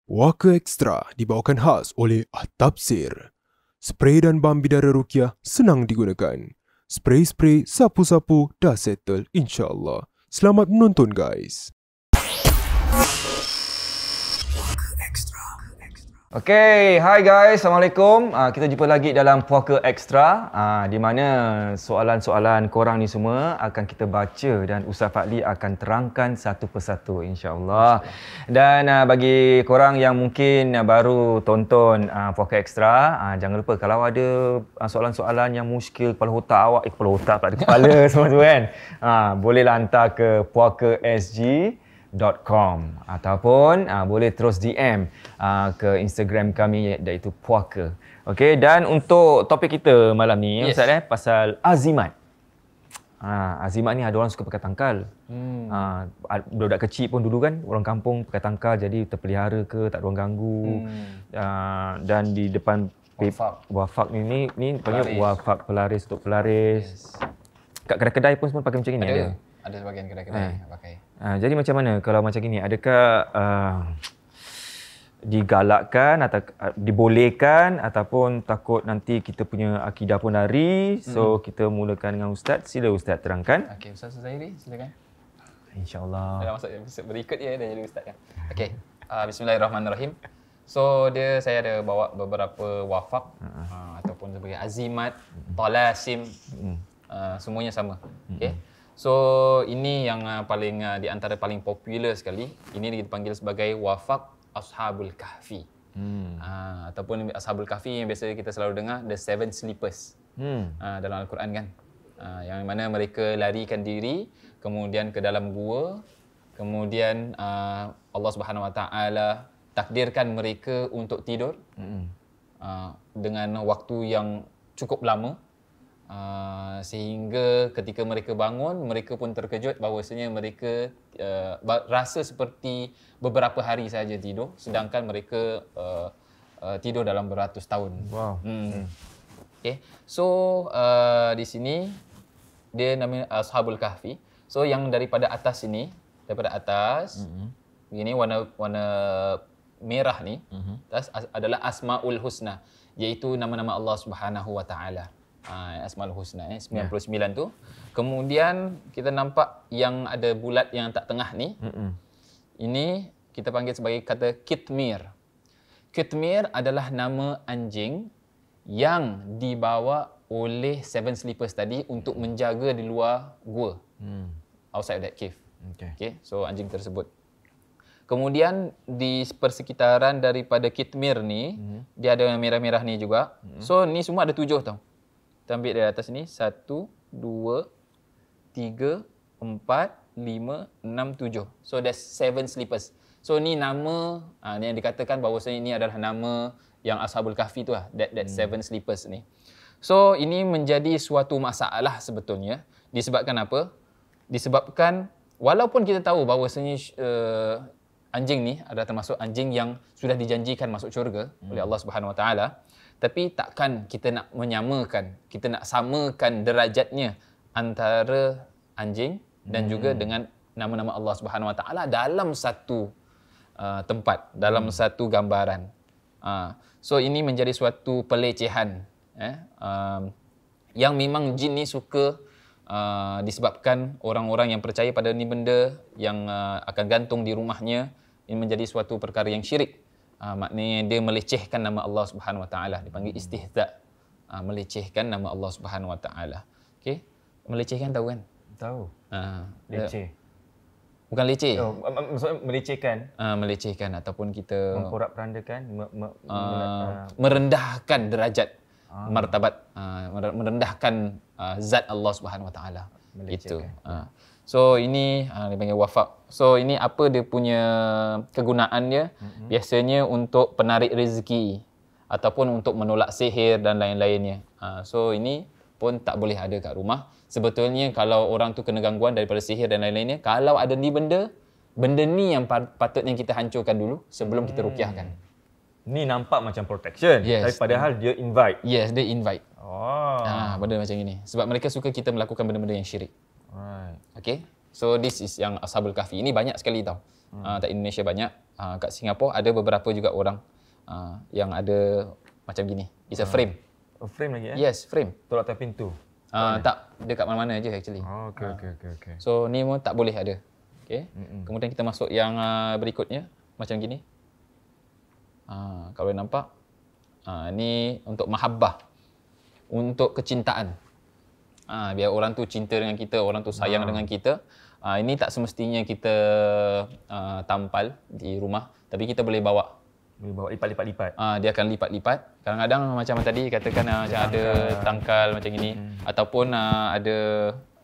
Waka Extra dibawakan khas oleh At-Tafsir. Spray dan bam bidara ruqyah senang digunakan. Spray-spray, sapu-sapu dah settle insya-Allah. Selamat menonton guys. Okay, hi guys, Assalamualaikum. Kita jumpa lagi dalam Puaka Extra, di mana soalan-soalan korang ni semua akan kita baca dan Ustaz Fadli akan terangkan satu persatu insya-Allah. Dan bagi korang yang mungkin baru tonton Puaka Extra, jangan lupa kalau ada soalan-soalan yang muskil kepala otak pula kepala semua tu kan. Bolehlah hantar ke puakasg.com ataupun boleh terus DM ke Instagram kami iaitu Puaka. Okey, dan untuk topik kita malam ni Ustaz pasal azimat. Azimat ni ada orang suka pakai tangkal. Budak kecil pun dulu kan orang kampung pakai tangkal jadi terpelihara ke tak ada orang ganggu. Dan di depan wafak ni panggil wafak pelaris untuk pelaris. Kat kedai-kedai pun semua pakai macam ni ada. Ada sebagian kedai-kedai pakai. Jadi macam mana kalau macam gini? Adakah digalakkan atau dibolehkan ataupun takut nanti kita punya akidah pun lari? So kita mulakan dengan Ustaz. Sila Ustaz terangkan. Okey, Ustaz Zahiri silakan. InsyaAllah. Dalam masa episod berikut dia dah jadi Ustaz kan. Okey, bismillahirrahmanirrahim. So saya ada bawa beberapa wafak ataupun sebagai azimat, talasim, semuanya sama. Okey. So ini yang paling di antara paling popular sekali. Ini dipanggil sebagai wafak Ashabul Kahfi. Ataupun Ashabul Kahfi yang biasa kita selalu dengar the seven sleepers dalam Al-Quran kan. Yang mana mereka larikan diri kemudian ke dalam gua, kemudian Allah Subhanahu Wa Taala takdirkan mereka untuk tidur dengan waktu yang cukup lama. Sehingga ketika mereka bangun, mereka pun terkejut bahawasanya mereka rasa seperti beberapa hari saja tidur, sedangkan mereka tidur dalam beratus tahun. Wow. Okay. So di sini dia namanya Ashabul Kahfi. So yang daripada atas ini, daripada atas, ini warna merah ni, atas adalah Asmaul Husna, iaitu nama-nama Allah Subhanahu Wa Taala. Asmaul Husna 99 tu. Kemudian kita nampak yang ada bulat yang tak tengah ni. Ini kita panggil sebagai kata Kitmir. Kitmir adalah nama anjing yang dibawa oleh seven sleepers tadi untuk menjaga di luar gua. Outside of that cave. Okay. So anjing tersebut. Kemudian di persekitaran daripada Kitmir ni, dia ada yang merah-merah ni juga. So ni semua ada 7 tau. Kita ambil dari atas ni 1, 2, 3, 4, 5, 6, 7. So there's 7 sleepers. So ni nama yang dikatakan bahawasanya ini adalah nama yang Ashabul Kahfi tu lah, that 7 sleepers ni. So ini menjadi suatu masalah sebetulnya. Disebabkan apa? Disebabkan walaupun kita tahu bahawasanya anjing ni adalah termasuk anjing yang sudah dijanjikan masuk syurga oleh Allah Subhanahu Wa Taala, tapi takkan kita nak menyamakan, kita nak samakan derajatnya antara anjing dan juga dengan nama-nama Allah Subhanahu Wa Taala dalam satu tempat, dalam satu gambaran. So ini menjadi suatu pelecehan yang memang jin ni suka disebabkan orang-orang yang percaya pada ni benda yang akan gantung di rumahnya. Ini menjadi suatu perkara yang syirik. Maknanya dia melecehkan nama Allah Subhanahu Wa Taala, dipanggil istihza. Melecehkan nama Allah Subhanahu Wa Taala. Okey. Melecehkan tahu kan? Tahu. Leceh. Bukan leceh. Maksudnya melecehkan. Melecehkan ataupun kita memporak-perandakan, merendahkan derajat martabat, merendahkan zat Allah Subhanahu Wa Taala. Itu. So ini dipanggil wafak. So ini apa dia punya kegunaan dia? Biasanya untuk penarik rezeki ataupun untuk menolak sihir dan lain-lainnya. So ini pun tak boleh ada kat rumah. Sebetulnya kalau orang tu kena gangguan daripada sihir dan lain-lainnya, kalau ada ni benda ni yang patutnya kita hancurkan dulu sebelum kita ruqyahkan. Ni nampak macam protection, tapi padahal dia invite. Yes, dia invite. Benda macam ini. Sebab mereka suka kita melakukan benda-benda yang syirik. Alright. Okay. So this is yang Ashabul Kahfi. Ini banyak sekali tau. Tak Indonesia banyak. Kat Singapura ada beberapa juga orang yang ada macam gini. It's a frame. Frame lagi Yes, frame. Tolak atas pintu. Tak, dekat mana-mana je actually. Okey. So ni pun tak boleh ada. Okay. Kemudian kita masuk yang berikutnya macam gini. Kalau nampak, ni untuk mahabbah, untuk kecintaan. Biar orang tu cinta dengan kita, orang tu sayang dengan kita. Ini tak semestinya kita tampal di rumah, tapi kita boleh bawa. Boleh bawa lipat-lipat. Dia akan lipat-lipat. Kadang-kadang macam tadi katakan macam ada tangkal macam ini, ataupun ada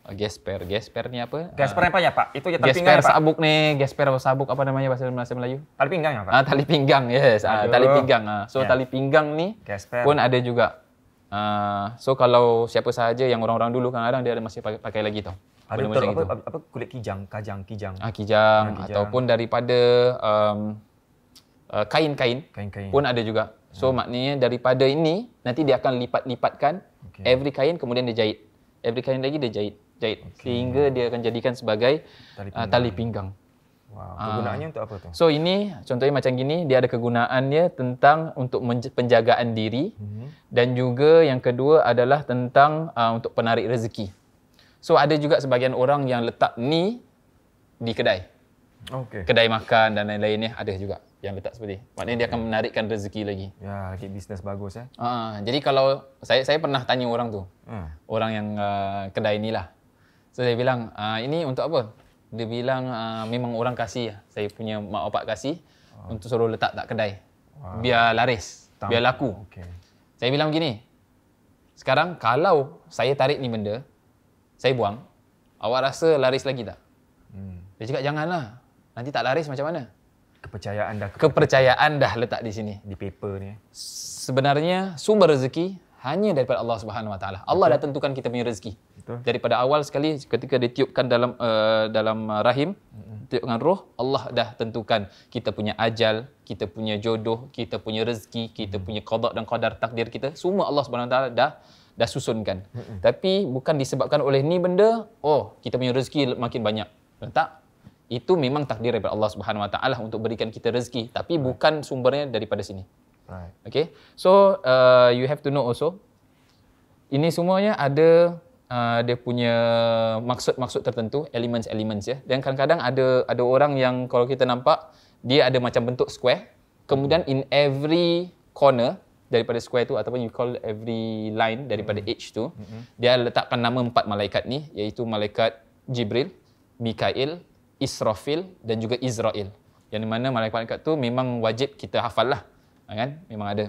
gesper. Gesper ni apa? Gesper apa ya Pak? Itu ya tali Gesper pinggang ya Pak? sabuk ni, gesper atau sabuk apa namanya bahasa Melayu? Tali pinggang ya Pak? Tali pinggang, yes. Tali pinggang. So Ya. tali pinggang ni Gesper. pun ada juga. So kalau siapa sahaja yang orang-orang dulu kadang-kadang dia masih pakai lagi tau. Ada Benda betul macam itu. apa kulit kijang, kijang. Kijang, kijang. ataupun daripada kain-kain Kain-kain. pun ada juga. So maknanya daripada ini nanti dia akan lipat-lipatkan every kain, kemudian dia jahit. Every kain lagi dia jahit. Sehingga dia akan jadikan sebagai tali pinggang. Wow, kegunaannya untuk apa tu? So ini contohnya macam gini, dia ada kegunaannya tentang untuk penjagaan diri dan juga yang kedua adalah tentang untuk penarik rezeki. So ada juga sebahagian orang yang letak ni di kedai. Kedai makan dan lain-lainnya ada juga yang letak seperti. Maknanya dia akan menarikkan rezeki lagi. Ya, lagi bisnes bagus ya. Jadi kalau saya pernah tanya orang tu. Orang yang kedai ni lah. So saya bilang, ini untuk apa? Dia bilang memang orang kasih, saya punya mak bapak kasih untuk suruh letak kedai. Biar laris, biar laku. Saya bilang begini, sekarang kalau saya tarik ni benda, saya buang, awak rasa laris lagi tak? Dia cakap janganlah, nanti tak laris macam mana? Kepercayaan dah letak di sini. Di paper ni. Sebenarnya sumber rezeki hanya daripada Allah Subhanahu Wa Taala. Allah dah tentukan kita punya rezeki. Daripada awal sekali ketika ditiupkan dalam rahim, tiupkan roh, Allah dah tentukan kita punya ajal, kita punya jodoh, kita punya rezeki, kita punya qada dan qadar takdir kita. Semua Allah Subhanahu Wa Taala dah susunkan. Tapi bukan disebabkan oleh ni benda, kita punya rezeki makin banyak. Tak. Itu memang takdir daripada Allah Subhanahu Wa Taala untuk berikan kita rezeki, tapi bukan sumbernya daripada sini. Okay. So you have to know also, ini semuanya ada dia punya maksud-maksud tertentu, elements ya. Dan kadang-kadang ada orang yang kalau kita nampak dia ada macam bentuk square, kemudian in every corner daripada square tu ataupun you call every line daripada edge tu, dia letakkan nama 4 malaikat ni, iaitu malaikat Jibril, Mikail, Israfil dan juga Israel. Yang mana malaikat-malaikat tu memang wajib kita hafal lah. Kan? Memang ada.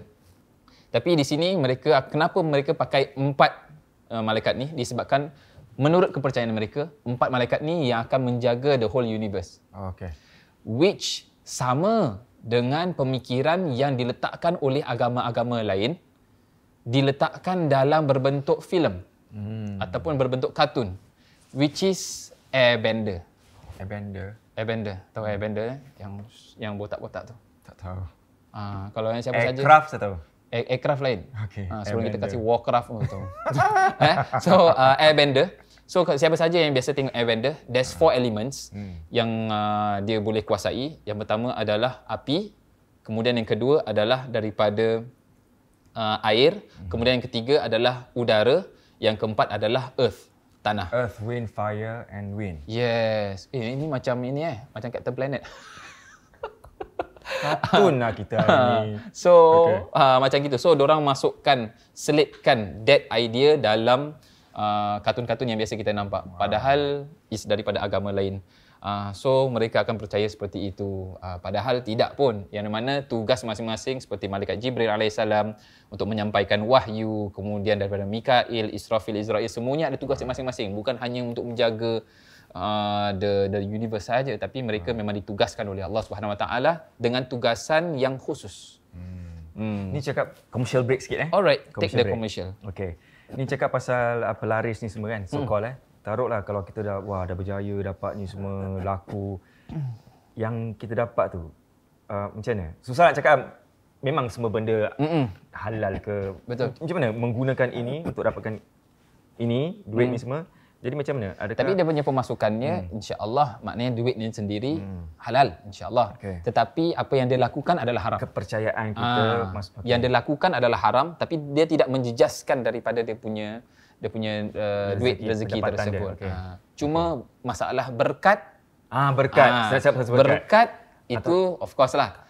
Tapi di sini kenapa mereka pakai 4 malaikat ni? Disebabkan menurut kepercayaan mereka, 4 malaikat ni yang akan menjaga the whole universe. Which sama dengan pemikiran yang diletakkan oleh agama-agama lain, diletakkan dalam berbentuk filem ataupun berbentuk kartun, which is Airbender. Airbender. Tahu Airbender yang botak-botak tu? Tak tahu. Kalau yang siapa saja. Aircraft saya tahu. Aircraft lain. Sebelum kita Airbender. kasih Warcraft pun tahu. So Airbender. So siapa saja yang biasa tengok Airbender, there's 4 elements yang dia boleh kuasai. Yang pertama adalah api, kemudian yang kedua adalah daripada air, kemudian yang ketiga adalah udara, yang keempat adalah earth, tanah. Earth, wind, fire and wind. Yes. Ini macam macam Captain Planet. Kartun lah kita hari ni. So macam gitu. So dorang selitkan that idea dalam kartun-kartun yang biasa kita nampak. Padahal is daripada agama lain. So mereka akan percaya seperti itu. Padahal tidak pun. Yang mana tugas masing-masing seperti malaikat Jibril alaihissalam untuk menyampaikan wahyu, kemudian daripada Mikail, Israfil, Israel, semuanya ada tugas masing-masing. Bukan hanya untuk menjaga the universe saja, tapi mereka memang ditugaskan oleh Allah Subhanahu Wa Taala dengan tugasan yang khusus. Ni cakap commercial break sikit Alright, take the break. commercial. Okay. Ni cakap pasal pelaris ni semua kan, so call taruhlah kalau kita dah berjaya dapat ni semua laku, yang kita dapat tu macam mana? Susah nak cakap memang semua benda halal ke? Betul. Macam mana menggunakan ini untuk dapatkan ini, duit ni semua. Jadi macam mana? Adakah... Tapi dia punya pemasukannya insya-Allah maknanya duit ni sendiri halal insya-Allah. Tetapi apa yang dia lakukan adalah haram. Kepercayaan kita Yang dia lakukan adalah haram tapi dia tidak menjejaskan daripada dia punya duit rezeki tersebut. Cuma masalah berkat berkat. Berkat itu of course lah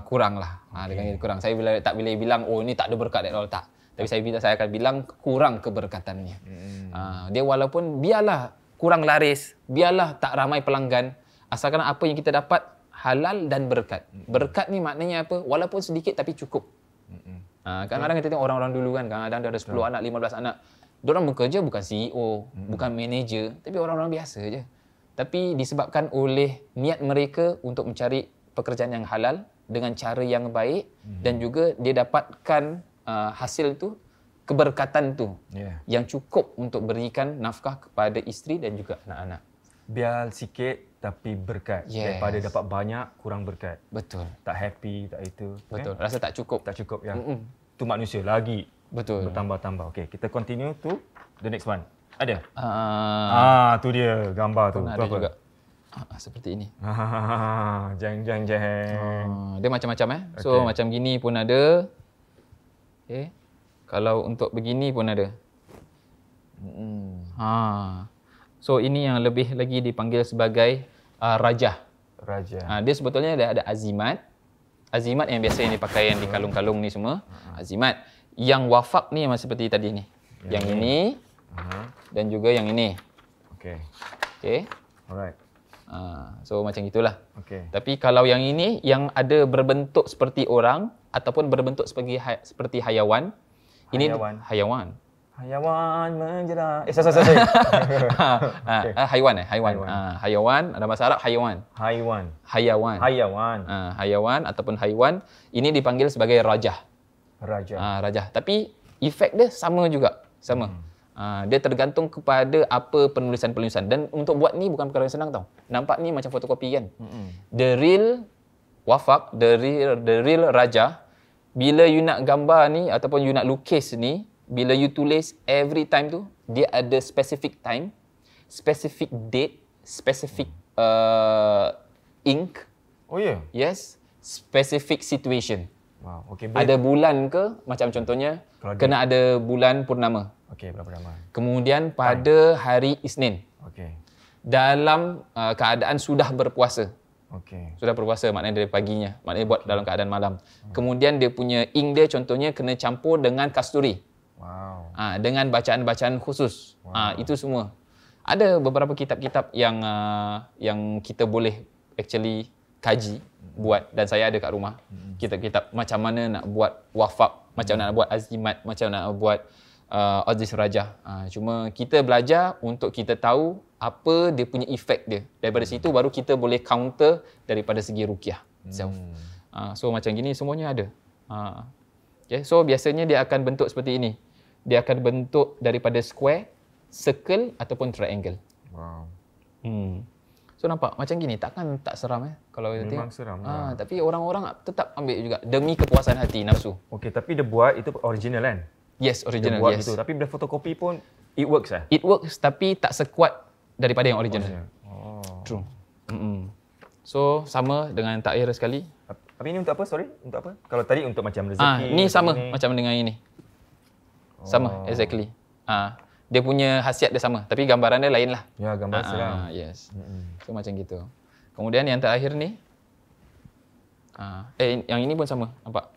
kurang lah. Dengan kurang. Saya tak boleh bilang ni tak ada berkat at all, tak. Tapi saya akan bilang kurang keberkatannya. Dia walaupun biarlah kurang laris, biarlah tak ramai pelanggan, asalkan apa yang kita dapat halal dan berkat. Berkat ni maknanya apa? Walaupun sedikit tapi cukup. Kadang-kadang kita tengok orang-orang dulu kan, kadang-kadang dia ada 10 anak, 15 anak. Diorang bekerja bukan CEO, bukan manager, tapi orang-orang biasa je. Tapi disebabkan oleh niat mereka untuk mencari pekerjaan yang halal dengan cara yang baik dan juga dia dapatkan hasil tu, keberkatan tu yang cukup untuk berikan nafkah kepada isteri dan juga anak-anak. Biar sikit tapi berkat daripada dapat banyak kurang berkat. Betul. Tak happy, tak itu. Betul. Rasa tak cukup. Tak cukup ya. Tu manusia lagi. Betul. Bertambah-tambah. Okey, kita continue to the next one. Ada? Tu dia gambar tu. Tu ada apa? juga. Seperti ini. Jeng. Dia macam-macam So macam gini pun ada. Okay. Kalau untuk begini pun ada. So ini yang lebih lagi dipanggil sebagai rajah. Dia sebetulnya ada azimat. Azimat yang biasa yang dipakai yang di kalung-kalung ni semua. Azimat. Yang wafak ni memang seperti tadi ni. Yang ini dan juga yang ini. Okay. Alright. So macam itulah. Tapi kalau yang ini yang ada berbentuk seperti orang ataupun berbentuk seperti hayawan. Ini hayawan. Hayawan menjerat. Sorry. Haiwan. Hayawan dalam bahasa Arab hayawan. Hayawan ataupun haiwan ini dipanggil sebagai rajah. Rajah. Tapi efek dia sama juga. Dia tergantung kepada apa penulisan-penulisan. Dan untuk buat ni bukan perkara yang senang tau. Nampak ni macam fotokopi kan. The real wafak, the real rajah, bila you nak gambar ni ataupun you nak lukis ni, bila you tulis every time tu, dia ada specific time, specific date, specific ink. Oh ya? Yeah? Yes. Specific situation. Wow. Ada bulan ke, macam contohnya, kena ada bulan purnama. Berapa lama? Kemudian pada hari Isnin. Dalam keadaan sudah berpuasa. Sudah berpuasa maknanya dari paginya. Maknanya buat dalam keadaan malam. Kemudian dia punya ink dia contohnya kena campur dengan kasturi. Dengan bacaan-bacaan khusus. Itu semua. Ada beberapa kitab-kitab yang kita boleh actually kaji buat, dan saya ada kat rumah. Kitab-kitab macam mana nak buat wafak, macam mana nak buat azimat, macam mana nak buat Aziz Rajah. Cuma kita belajar untuk kita tahu apa dia punya efek dia. Daripada situ baru kita boleh counter daripada segi ruqyah itself. So macam gini semuanya ada. So biasanya dia akan bentuk seperti ini. Dia akan bentuk daripada square, circle ataupun triangle. So nampak macam gini, takkan tak seram kalau kita tengok. Memang seram. Tapi orang-orang tetap ambil juga demi kepuasan hati, nafsu. Tapi dia buat itu original kan? Yes, original. Dia buat gitu. Tapi bila fotokopi pun it works It works tapi tak sekuat daripada yang original. True. So sama dengan takhir sekali. Tapi ini untuk apa? Sorry, untuk apa? Kalau tadi untuk macam rezeki. Ni sama macam dengan ini. Sama, exactly. Dia punya khasiat dia sama, tapi gambaran dia lain lah. Ya, gambar seram. Yes. So macam gitu. Kemudian yang terakhir ni, yang ini pun sama, nampak?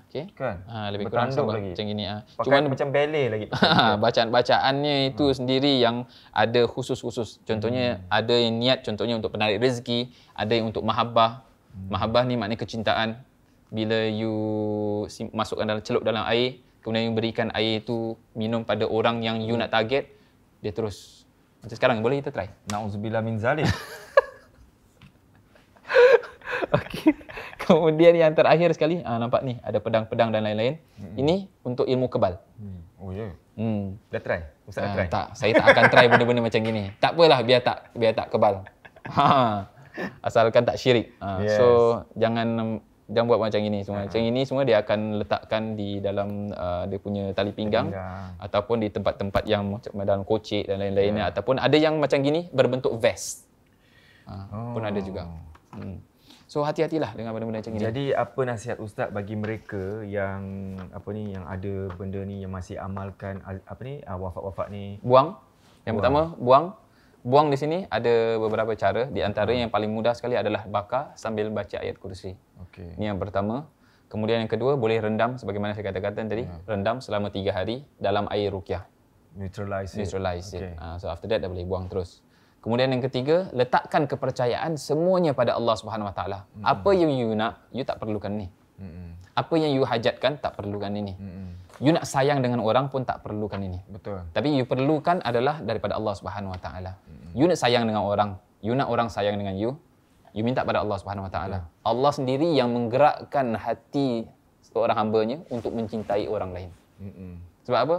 Okey. Kan? Lebih kurang sama lagi. macam gini. Cuma macam ballet lagi. Bacaan-bacaannya itu sendiri yang ada khusus-khusus. Contohnya ada yang niat contohnya untuk penarik rezeki, ada yang untuk mahabbah. Mahabbah ni maknanya kecintaan. Bila you masukkan dalam celup dalam air, kemudian you berikan air itu minum pada orang yang you nak target, dia terus. Macam sekarang, boleh kita try? Na'udzubillah min zalik. Okey. Kemudian yang terakhir sekali, nampak ni ada pedang-pedang dan lain-lain. Ini untuk ilmu kebal. Oh ya. Dah try? Ustaz dah try? Tak, saya tak akan try benda-benda macam gini. Tak apalah biar tak kebal. Asalkan tak syirik. So jangan Jangan buat macam ini semua. Macam ini semua dia akan letakkan di dalam dia punya tali pinggang ataupun di tempat-tempat yang macam dalam kocik dan lain-lainnya ataupun ada yang macam gini berbentuk vest. Pun ada juga. So hati-hatilah dengan benda-benda macam ini. Jadi apa nasihat Ustaz bagi mereka yang yang ada benda ni yang masih amalkan wafat-wafat ni? Buang. Yang pertama, buang di sini ada beberapa cara. Di antara yang paling mudah sekali adalah bakar sambil baca ayat kursi. Okey. Ini yang pertama. Kemudian yang kedua, boleh rendam sebagaimana saya katakan tadi, rendam selama 3 hari dalam air ruqyah. Neutralize it. So after that dah boleh buang terus. Kemudian yang ketiga, letakkan kepercayaan semuanya pada Allah Subhanahu Wa Taala. Apa yang you nak, you tak perlukan ni. Apa yang you hajatkan, tak perlukan ini. You nak sayang dengan orang pun tak perlukan ini. Betul. Tapi you perlukan adalah daripada Allah Subhanahu Wa Taala. You nak sayang dengan orang, you nak orang sayang dengan you minta pada Allah Subhanahu Wa Taala. Allah sendiri yang menggerakkan hati seorang hamba-Nya untuk mencintai orang lain. Sebab apa?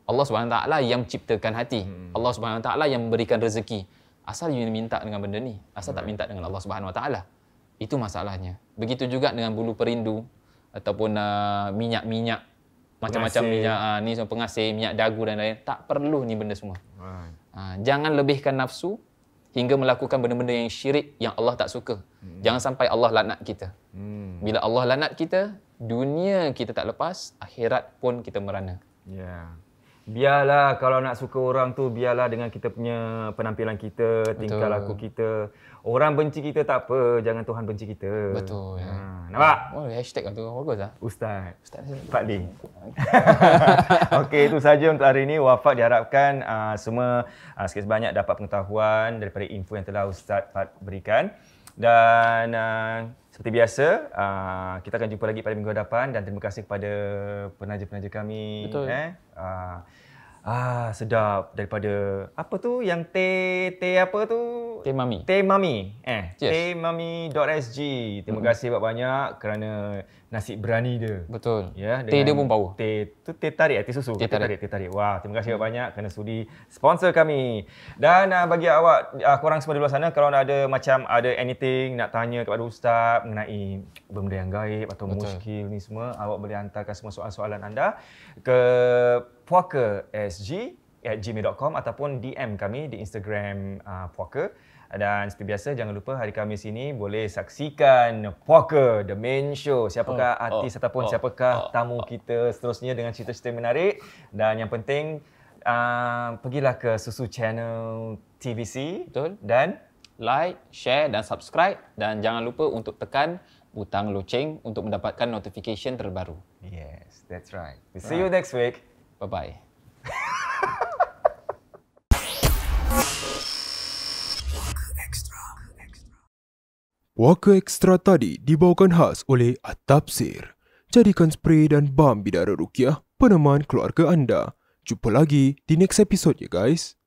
Allah Subhanahu Wa Taala yang menciptakan hati. Allah Subhanahu Wa Taala yang memberikan rezeki. Asal you minta dengan benda ni, asal tak minta dengan Allah Subhanahu Wa Taala. Itu masalahnya. Begitu juga dengan bulu perindu ataupun minyak-minyak macam-macam minyak ni semua pengasih, minyak dagu dan lain-lain. Tak perlu ni benda semua. Jangan lebihkan nafsu hingga melakukan benda-benda yang syirik yang Allah tak suka. Jangan sampai Allah laknat kita. Bila Allah laknat kita, dunia kita tak lepas, akhirat pun kita merana. Biarlah kalau nak suka orang tu, biarlah dengan kita punya penampilan kita, tingkah laku kita. Orang benci kita tak apa, jangan Tuhan benci kita. Betul. Nampak? Oh, hashtag tu bagus lah. Ustaz Fadli. Okey, itu saja untuk hari ini. Wafat diharapkan semua sikit sebanyak dapat pengetahuan daripada info yang telah Ustaz Fad berikan. Dan seperti biasa, kita akan jumpa lagi pada minggu hadapan dan terima kasih kepada penaja-penaja kami. Betul. Sedap daripada apa tu yang teh apa tu? Teh Mami. Yes. Tehmami.sg. Terima kasih banyak kerana nasi berani dia. Betul. Ya, teh dia pun power. Teh tarik, teh susu. Teh tarik. Wah, terima kasih banyak kerana sudi sponsor kami. Dan bagi awak korang semua di luar sana, kalau ada anything nak tanya kepada Ustaz mengenai benda yang gaib atau muskil ni semua, awak boleh hantarkan semua soalan-soalan anda ke puaka.sg@gmail.com ataupun DM kami di Instagram Puaka. Dan seperti biasa, jangan lupa hari Khamis ini boleh saksikan Puaka The Main Show. Siapakah artis ataupun siapakah tamu kita seterusnya dengan cerita-cerita menarik. Dan yang penting, pergilah ke Susu Channel TVC. Betul. Dan like, share dan subscribe. Dan jangan lupa untuk tekan butang loceng untuk mendapatkan notification terbaru. Yes, that's right. We'll see you next week. Bye-bye. Puaka Extra tadi dibawakan khas oleh At-Tafsir. Jadikan spray dan balm bidara ruqyah peneman keluarga anda. Jumpa lagi di next episode ya guys.